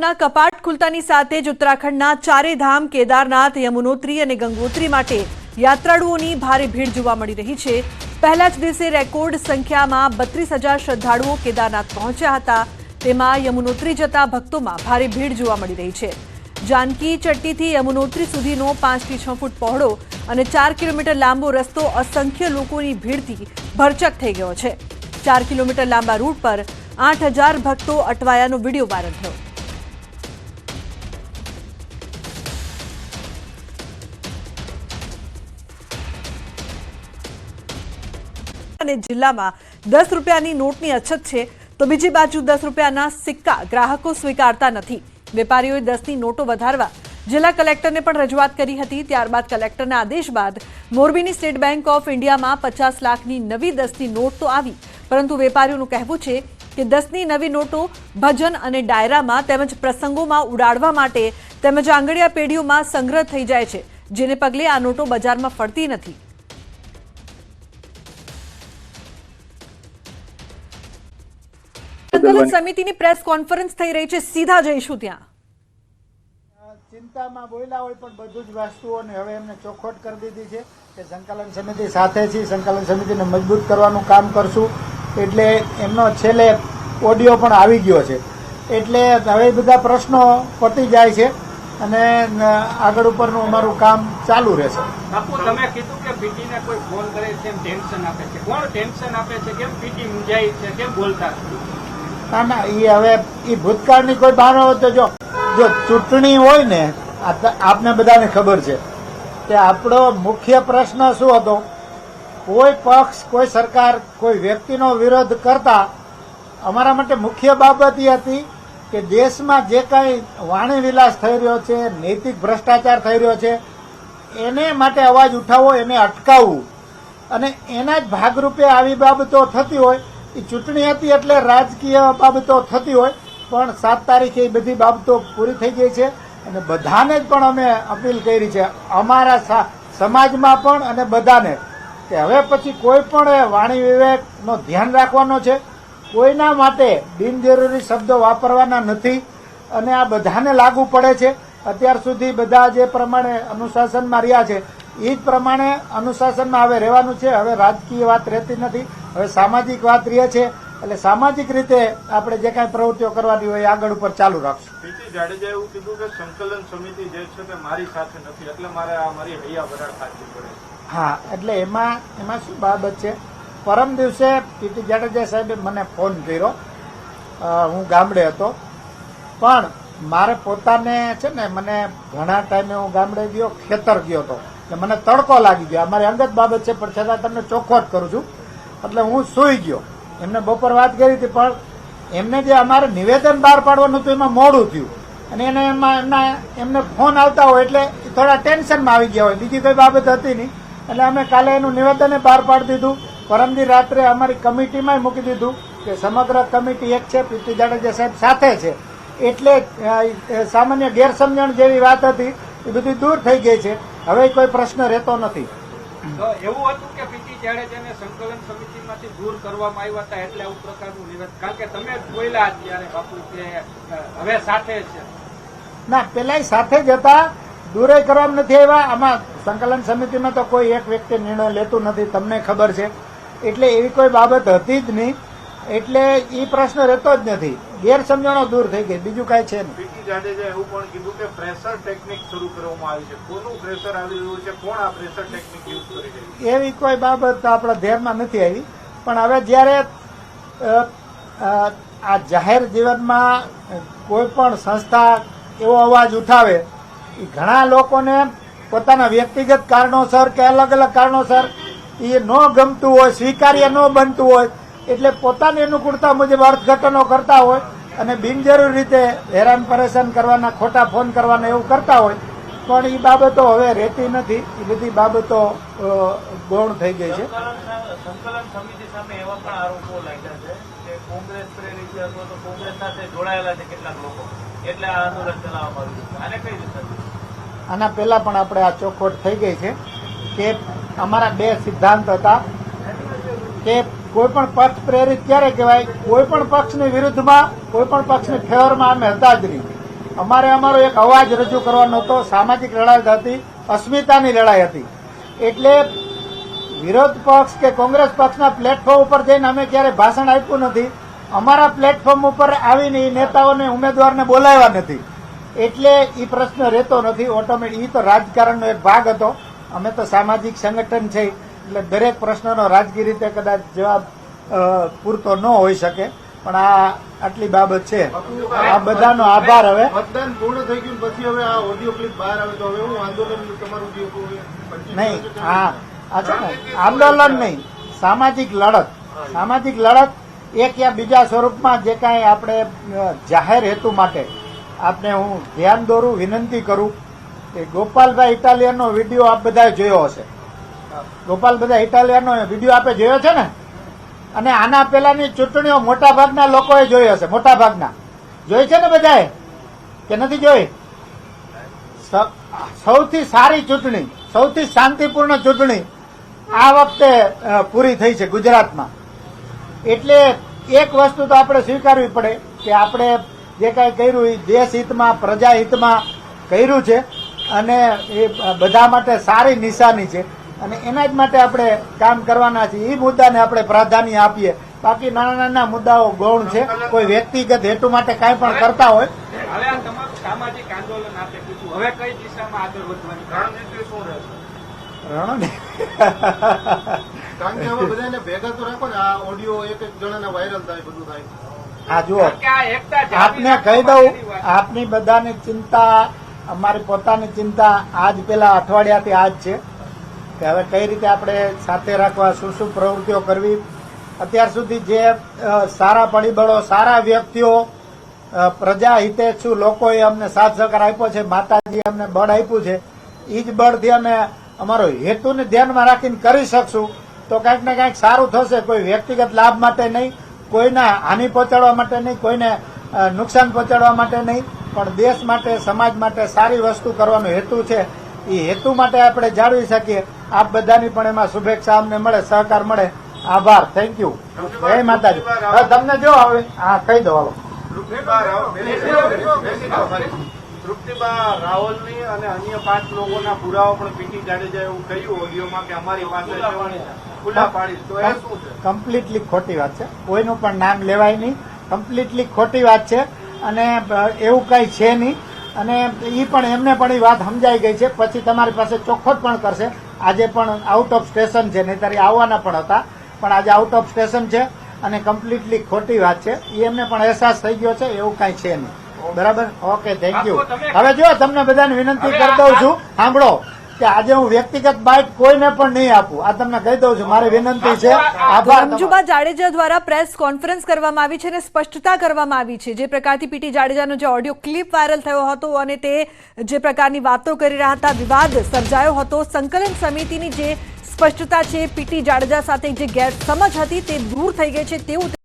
ના કપાટ ખુલતાની સાથે જ ઉત્તરાખંડના ચારે ધામ કેદારનાથ, યમુનોત્રી અને ગંગોત્રી માટે યાત્રાળુઓની ભારે ભીડ જોવા મળી રહી છે। પહેલા જ દિવસે રેકોર્ડ સંખ્યામાં 32,000 શ્રદ્ધાળુઓ કેદારનાથ પહોંચ્યા હતા। તેમાં યમુનોત્રી જતા ભક્તોમાં ભારે ભીડ જોવા મળી રહી છે। જાનકી ચટ્ટીથી યમુનોત્રી સુધીનો 5 થી 6 ફૂટ પહોળો અને 4 કિલોમીટર લાંબો રસ્તો અસંખ્ય લોકોની ભીડથી ભરચક થઈ ગયો છે। 4 કિલોમીટર લાંબા રૂટ પર 8,000 ભક્તો અટવાયાનો વિડીયો વાયરલ થયો। અને જિલ્લામાં 10 રૂપિયાની નોટની અછત છે તો બીજી બાજુ 10 રૂપિયાના સિક્કા ગ્રાહકો સ્વીકારતા નથી। વેપારીઓએ 10ની નોટો વધારવા જિલ્લા કલેક્ટરને પણ રજૂઆત કરી હતી। ત્યારબાદ કલેક્ટરના આદેશ બાદ મોરબીની સ્ટેટ બેંક ઓફ ઇન્ડિયામાં 50 લાખની નવી 10ની નોટ તો આવી, પરંતુ વેપારીઓનું કહેવું છે કે 10ની નવી નોટો ભજન અને ડાયરામાં તેમજ પ્રસંગોમાં ઉડાડવા માટે તેમજ આંગળીયા પેઢીઓમાં સંગ્રહ થઈ જાય છે, જેને પગલે આ નોટો બજારમાં ફરતી નથી। સંકલન સમિતિની પ્રેસ કોન્ફરન્સ થઈ રહી છે, સીધા જઈશું ત્યાં। ચિંતામાં બોલ્યા હોય પણ બધું જ વસ્તુઓને હવે એમને ચોખવટ કરી દીધી છે કે સંકલન સમિતિ સાથે છે, સંકલન સમિતિને મજબૂત કરવાનું કામ કરશું। એટલે એમનો છેલ્લે ઓડિયો પણ આવી ગયો છે, એટલે હવે બધા પ્રશ્નો પતી જાય છે અને આગળ ઉપરનું અમારું કામ ચાલુ રહેશે। બાપુ, તમે કીધું કે પીટીને કોઈ ફોન કરે છે, ટેન્શન આપે છે, કોણ ટેન્શન આપે છે, કેમ પીટી મૂંઝાય છે, કેમ બોલતા ના, એ હવે એ ભૂતકાળની કોઈ બહાનો તો જો ચૂંટણી હોય ને, આપને બધાને ખબર છે કે આપણો મુખ્ય પ્રશ્ન શું હતો, કોઈ પક્ષ, કોઈ સરકાર, કોઈ વ્યક્તિનો વિરોધ કરતા અમારા માટે મુખ્ય બાબત એ હતી કે દેશમાં જે કાંઈ વાણી વિલાસ થઈ રહ્યો છે, નૈતિક ભ્રષ્ટાચાર થઈ રહ્યો છે, એને માટે અવાજ ઉઠાવવો, એને અટકાવવું, અને એના જ ભાગરૂપે આવી બાબતો થતી હોય। એ ચૂંટણી હતી એટલે રાજકીય બાબતો થતી હોય, પણ 7 તારીખે એ બધી બાબતો પૂરી થઈ ગઈ છે અને બધાને જ પણ અમે અપીલ કરી છે, અમારા સમાજમાં પણ અને બધાને, કે હવે પછી કોઈ પણ વાણી વિવેકનો ધ્યાન રાખવાનો છે, કોઈના માટે બિનજરૂરી શબ્દો વાપરવાના નથી અને આ બધાને લાગુ પડે છે। અત્યાર સુધી બધા જે પ્રમાણે અનુશાસનમાં રહ્યા છે એ જ પ્રમાણે અનુશાસનમાં હવે રહેવાનું છે। હવે રાજકીય વાત રહેતી નથી, હવે સામાજિક વાત રહે છે, એટલે સામાજિક રીતે આપણે જે કાંઈ પ્રવૃત્તિઓ કરવાની હોય આગળ ઉપર ચાલુ રાખશું। પીટી જાડેજાએ એવું કીધું કે સંકલન સમિતિ જે છે તે મારી સાથે નથી, એટલે મારે આ મારી હૈયા વરાળ ખાવી પડે। હા, એટલે એમાં શું બાબત છે, પરમ દિવસે પીટી જાડેજા સાહેબે મને ફોન કર્યો, હું ગામડે હતો, પણ મારે પોતાને છે ને, મને ઘણા ટાઈમે હું ગામડે ગયો, ખેતર ગયો હતો, એટલે મને તડકો લાગી ગયો। અમારી અંગત બાબત છે પણ છતાં તમને ચોખવટ કરું છું, એટલે હું સૂઈ ગયો। એમને બપોર વાત કરી હતી, પણ એમને જે અમારે નિવેદન બહાર પાડવાનું હતું એમાં મોડું થયું અને એમને ફોન આવતા હોય એટલે થોડા ટેન્શનમાં આવી ગયા હોય, બીજી કોઈ બાબત હતી નહીં। એટલે અમે કાલે એનું નિવેદન બહાર પાડી દીધું, પરમદી રાત્રે અમારી કમિટીમાં મૂકી દીધું કે સમગ્ર કમિટી એક છે, પીટી જાડેજા સાહેબ સાથે છે, એટલે સામાન્ય ગેરસમજણ જેવી વાત હતી એ બધી દૂર થઈ ગઈ છે, હવે કોઈ પ્રશ્ન રહેતો નથી। એવું હતું કે પીટી જાડેજાને સંકલન સમિતિમાંથી દૂર કરવામાં આવ્યા હતા, એટલે આવું પ્રકારનું નિવેદન, કારણ કે તમે બોલ્યા ત્યારે બાપુ કે હવે સાથે છે? ના, પેલા સાથે જ હતા, દૂરે કરવામાં નથી આવ્યા। આમાં સંકલન સમિતિમાં તો કોઈ એક વ્યક્તિ નિર્ણય લેતું નથી, તમને ખબર છે, એટલે એવી કોઈ બાબત હતી જ નહીં, એટલે એ પ્રશ્ન રહેતો જ નથી, ગેરસમજણો દૂર થઈ ગઈ, બીજું કાંઈ છે નહીં। પીટી જાડેજાએ એવું પણ કીધું કે પ્રેશર ટેકનિક શરૂ કરવામાં આવી છે, કોનું પ્રેશર આવી રહ્યું છે, કોણ આ પ્રેશર ટેકનિક યુઝ કરી રહ્યું છે? એવી કોઈ બાબત આપણા ધ્યાનમાં નથી આવી, પણ હવે જ્યારે આ જાહેર જીવનમાં કોઈ પણ સંસ્થા એવો અવાજ ઉઠાવે, એ ઘણા લોકોને પોતાના વ્યક્તિગત કારણોસર કે અલગ અલગ કારણોસર એ ન ગમતું હોય, સ્વીકાર્ય ન બનતું હોય, એટલે પોતાની અનુકૂળતા મુજબ અર્થઘટનો કરતા હોય અને બિનજરૂરી રીતે હેરાન પરેશાન કરવાના, ખોટા ફોન કરવાના એવું કરતા હોય, પણ એ બાબતો હવે રહેતી નથી, એ બધી બાબતો ગૌણ થઈ ગઈ છે। સંકલન સમિતિ સામે એવા પણ આરોપો લાગ્યા છે કે કોંગ્રેસ પ્રેરિત છે અથવા તો કોંગ્રેસ સાથે જોડાયેલા છે કેટલાક લોકો, એટલે આ આંદોલન ચલાવવામાં આવ્યું, આને કઈ રીતે? આના પહેલા પણ આપણે આ ચોખવટ થઈ ગઈ છે કે અમારા 2 સિદ્ધાંત હતા કે કોઈ પણ પક્ષ પ્રેરિત ક્યારે કહેવાય, કોઈ પણ પક્ષની વિરુદ્ધમાં, કોઈ પણ પક્ષની ફેવરમાં અમે હતા જ નહીં। અમારે અમારો એક અવાજ રજૂ કરવાનો હતો. સામાજિક લડાઈ હતી, અસ્મિતાની લડાઈ હતી. એટલે વિરોધ પક્ષ કે કોંગ્રેસ પક્ષના પ્લેટફોર્મ ઉપર જઈને અમે ક્યારે ભાષણ આપ્યું નથી. અમારા પ્લેટફોર્મ ઉપર આવીને એ નેતાઓને ઉમેદવારને બોલાવ્યા નથી. એટલે એ પ્રશ્ન રહેતો નથી ઓટોમેટિક. એ તો રાજકારણનો એક ભાગ હતો. અમે તો સામાજિક સંગઠન છે એટલે દરેક પ્રશ્નનો રાજકીય રીતે કદાચ જવાબ પૂરતો ન હોઈ શકે, પણ આ આટલી બાબત છે. આ બધાનો આભાર. હવે મતદાન પૂર્ણ થઈ ગયું પછી હવે આ ઓડિયો ક્લિપ બહાર આવે તો હવે હું આંદોલન તમારું જે નહીં, હા આ છે ને આંદોલન નહીં, સામાજિક લડત. સામાજિક લડત એક યા બીજા સ્વરૂપમાં જે કાંઈ આપણે જાહેર હેતુ માટે આપણે હું ધ્યાન દોરું, વિનંતી કરું કે ગોપાલભાઈ ઇટાલિયનનો વિડીયો આપ બધાએ જોયો હશે. ગોપાલભાઈ ઇટાલિયનનો વિડીયો આપે જોયો છે ને? અને આના પહેલાની ચૂંટણીઓ મોટાભાગના લોકોએ જોઈ હશે. મોટાભાગના જોઈ છે ને બધાએ કે નથી જોઈ? સૌથી સારી ચૂંટણી, સૌથી શાંતિપૂર્ણ ચૂંટણી આ વખતે પૂરી થઈ છે ગુજરાતમાં. એટલે એક વસ્તુ તો આપણે સ્વીકારવી પડે કે આપણે જે કાંઈ કર્યું એ દેશ હિતમાં, પ્રજા હિતમાં કર્યું છે અને એ બધા માટે સારી નિશાની છે અને એના જ માટે આપણે કામ કરવાના છીએ. એ મુદ્દાને આપણે પ્રાધાન્ય આપીએ. બાકી નાના નાના મુદ્દાઓ ગૌણ છે. કોઈ વ્યક્તિગત હેતુ માટે કાંઈ પણ કરતા હોય. હવે આ તમારું સામાજિક આંદોલન આપે કીધું, હવે કઈ દિશામાં આગળ વધવાની રણનીતિ શું રહેશે? કારણ કે હવે બધાને ભેગા તો રાખો ને, આ ઓડિયો એક એક જણાને વાયરલ થાય, બધું થાય. આ જુઓ, કારણ કે આ એકતા આપને કહી દઉં, આપની બધાની ચિંતા, અમારી પોતાની ચિંતા આજ પેલા અઠવાડિયાથી આજ છે કે હવે કઈ રીતે આપણે સાથે રાખવા, શું શું પ્રવૃત્તિઓ કરવી. અત્યાર સુધી જે સારા પરિબળો, સારા વ્યક્તિઓ, પ્રજા હિતેચ્છુ લોકોએ અમને સાથ સહકાર આપ્યો છે, માતાજીએ અમને બળ આપ્યું છે, એ જ બળથી અમે અમારો હેતુને ધ્યાનમાં રાખીને કરી શકશું તો કાંઈક ને કાંઈક સારું થશે. કોઈ વ્યક્તિગત લાભ માટે નહીં, કોઈને હાનિ પહોંચાડવા માટે નહીં, કોઈને નુકસાન પહોંચાડવા માટે નહીં, પણ દેશ માટે, સમાજ માટે સારી વસ્તુ કરવાનો હેતુ છે. એ હેતુ માટે આપણે જાળવી શકીએ. આપ બધાની પણ એમાં શુભેચ્છા અમને મળે, સહકાર મળે. આભાર. Thank you. જય માતાજી. હવે તમને જો હવે હા કહી દો. હાલો. તૃપ્તિબા રાવલની અને અન્ય 5 લોકોના પુરાવા પણ પીટી જાડેજા એવું કહ્યું ઓડિયોમાં કે અમારી પાસે ખુલ્લા પાડી. તો એ શું છે? કમ્પ્લીટલી ખોટી વાત છે. કોઈનું પણ નામ લેવાય નહીં. કમ્પ્લીટલી ખોટી વાત છે અને એવું કઈ છે નહીં. અને એ પણ એમને પણ એ વાત સમજાઈ ગઈ છે. પછી તમારી પાસે ચોખ્ખોટ પણ કરશે. આજે પણ આઉટ ઓફ સ્ટેશન છે, નહીંતર આવવાના પણ હતા, પણ આજે આઉટ ઓફ સ્ટેશન છે અને કમ્પ્લીટલી ખોટી વાત છે. એ એમને પણ અહેસાસ થઈ ગયો છે. એવું કઈ છે નહીં. બરાબર? Okay, thank you. હવે જો તમને બધાને વિનંતી કરી દઉં છું, સાંભળો કે આજે હું વ્યક્તિગત બાઇટ કોઈને પણ નહીં આપું. આ તમને કહી દઉં છું, મારી વિનંતી છે. આભાર. રમજુબા જાડેજા દ્વારા પ્રેસ કોન્ફરન્સ કરવામાં આવી છે અને સ્પષ્ટતા કરવામાં આવી છે. જે પ્રકારથી પીટી જાડેજાનો જે ઓડિયો ક્લિપ વાયરલ થયો હતો અને તે જે પ્રકારની વાતો કરી રહ્યા હતા, વિવાદ સર્જાયો હતો, સંકલન સમિતિની જે સ્પષ્ટતા છે, પીટી જાડેજા સાથે જે ગેરસમજ હતી તે દૂર થઈ ગઈ છે તેવું